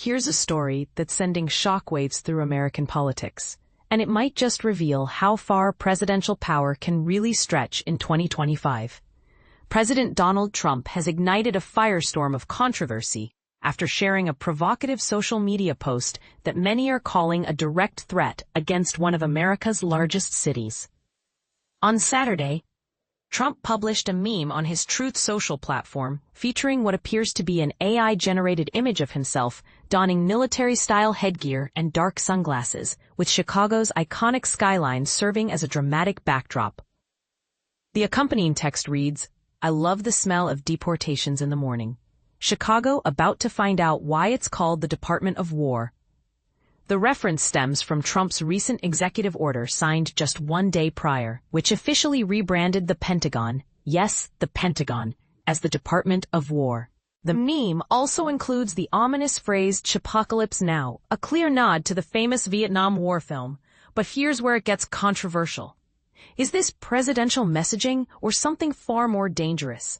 Here's a story that's sending shockwaves through American politics, and it might just reveal how far presidential power can really stretch in 2025. President Donald Trump has ignited a firestorm of controversy after sharing a provocative social media post that many are calling a direct threat against one of America's largest cities. On Saturday, Trump published a meme on his Truth Social platform featuring what appears to be an AI-generated image of himself donning military-style headgear and dark sunglasses, with Chicago's iconic skyline serving as a dramatic backdrop. The accompanying text reads, "I love the smell of deportations in the morning. Chicago about to find out why it's called the Department of War." The reference stems from Trump's recent executive order signed just 1 day prior, which officially rebranded the Pentagon, yes, the Pentagon, as the Department of War. The meme also includes the ominous phrase "Chipocalypse Now," a clear nod to the famous Vietnam War film. But here's where it gets controversial. Is this presidential messaging or something far more dangerous?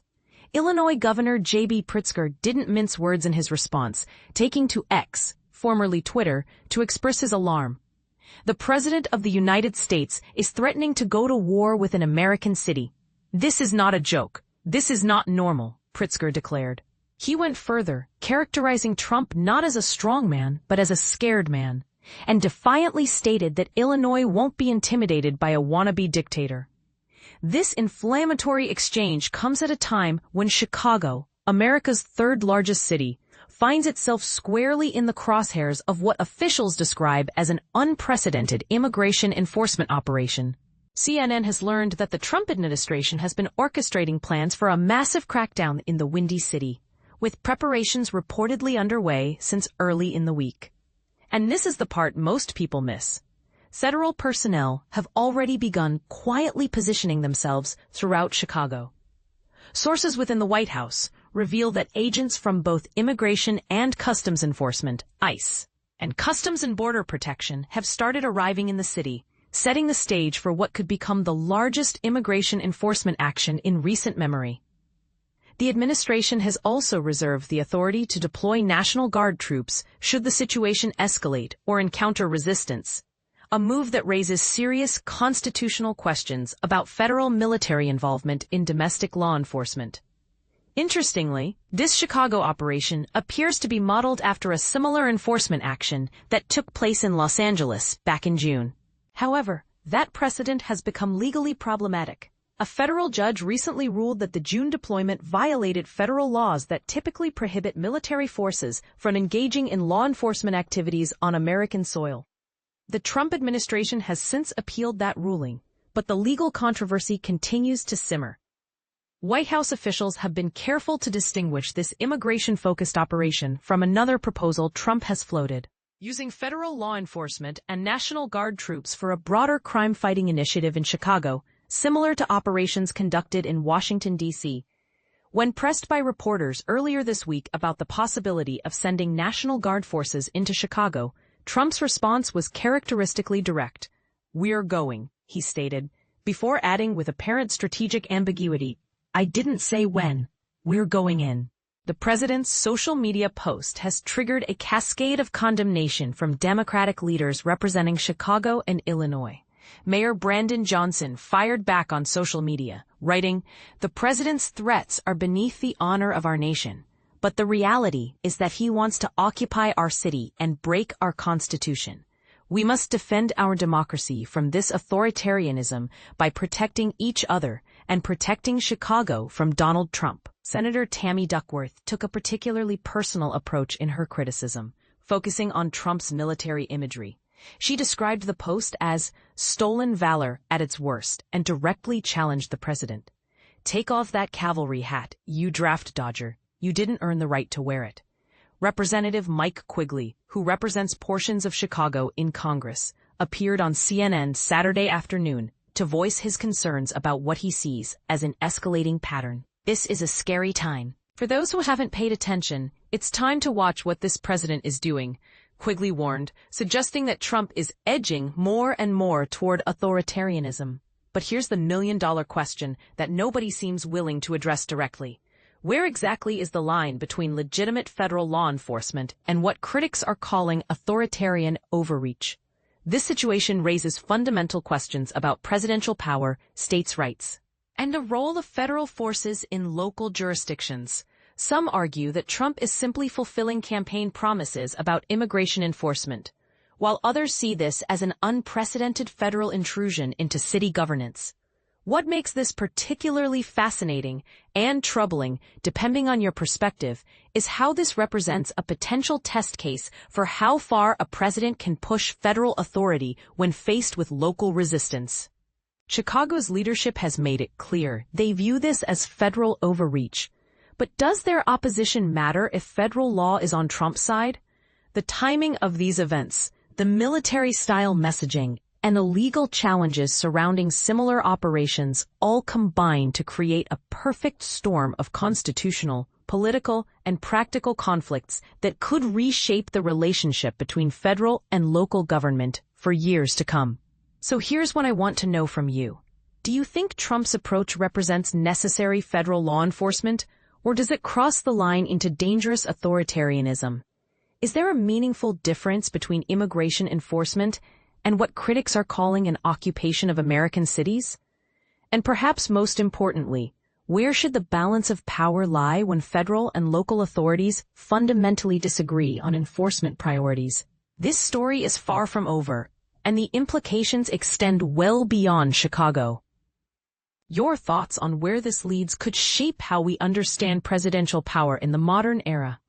Illinois Governor J.B. Pritzker didn't mince words in his response, taking to X, formerly Twitter, to express his alarm. "The President of the United States is threatening to go to war with an American city. This is not a joke. This is not normal," Pritzker declared. He went further, characterizing Trump not as a strong man, but as a scared man, and defiantly stated that Illinois won't be intimidated by a wannabe dictator. This inflammatory exchange comes at a time when Chicago, America's third largest city, finds itself squarely in the crosshairs of what officials describe as an unprecedented immigration enforcement operation. CNN has learned that the Trump administration has been orchestrating plans for a massive crackdown in the Windy City, with preparations reportedly underway since early in the week. And this is the part most people miss. Federal personnel have already begun quietly positioning themselves throughout Chicago. Sources within the White House reveal that agents from both Immigration and Customs Enforcement, ICE, and Customs and Border Protection have started arriving in the city, setting the stage for what could become the largest immigration enforcement action in recent memory. The administration has also reserved the authority to deploy National Guard troops should the situation escalate or encounter resistance, a move that raises serious constitutional questions about federal military involvement in domestic law enforcement. Interestingly, this Chicago operation appears to be modeled after a similar enforcement action that took place in Los Angeles back in June. However, that precedent has become legally problematic. A federal judge recently ruled that the June deployment violated federal laws that typically prohibit military forces from engaging in law enforcement activities on American soil. The Trump administration has since appealed that ruling, but the legal controversy continues to simmer. White House officials have been careful to distinguish this immigration-focused operation from another proposal Trump has floated, using federal law enforcement and National Guard troops for a broader crime-fighting initiative in Chicago, similar to operations conducted in Washington, D.C. When pressed by reporters earlier this week about the possibility of sending National Guard forces into Chicago, Trump's response was characteristically direct. "We're going," he stated, before adding with apparent strategic ambiguity, "I didn't say when. We're going in." The president's social media post has triggered a cascade of condemnation from Democratic leaders representing Chicago and Illinois. Mayor Brandon Johnson fired back on social media, writing, "The president's threats are beneath the honor of our nation, but the reality is that he wants to occupy our city and break our Constitution. We must defend our democracy from this authoritarianism by protecting each other and protecting Chicago from Donald Trump." Senator Tammy Duckworth took a particularly personal approach in her criticism, focusing on Trump's military imagery. She described the post as stolen valor at its worst and directly challenged the president. "Take off that cavalry hat, you draft dodger. You didn't earn the right to wear it." Representative Mike Quigley, who represents portions of Chicago in Congress, appeared on CNN Saturday afternoon to voice his concerns about what he sees as an escalating pattern. "This is a scary time. For those who haven't paid attention, it's time to watch what this president is doing," Quigley warned, suggesting that Trump is edging more and more toward authoritarianism. But here's the million-dollar question that nobody seems willing to address directly. Where exactly is the line between legitimate federal law enforcement and what critics are calling authoritarian overreach? This situation raises fundamental questions about presidential power, states' rights, and the role of federal forces in local jurisdictions. Some argue that Trump is simply fulfilling campaign promises about immigration enforcement, while others see this as an unprecedented federal intrusion into city governance. What makes this particularly fascinating and troubling, depending on your perspective, is how this represents a potential test case for how far a president can push federal authority when faced with local resistance. Chicago's leadership has made it clear they view this as federal overreach. But does their opposition matter if federal law is on Trump's side? The timing of these events, the military-style messaging, and the legal challenges surrounding similar operations all combine to create a perfect storm of constitutional, political, and practical conflicts that could reshape the relationship between federal and local government for years to come. So here's what I want to know from you. Do you think Trump's approach represents necessary federal law enforcement, or does it cross the line into dangerous authoritarianism? Is there a meaningful difference between immigration enforcement and what critics are calling an occupation of American cities? And perhaps most importantly, where should the balance of power lie when federal and local authorities fundamentally disagree on enforcement priorities? This story is far from over, and the implications extend well beyond Chicago. Your thoughts on where this leads could shape how we understand presidential power in the modern era.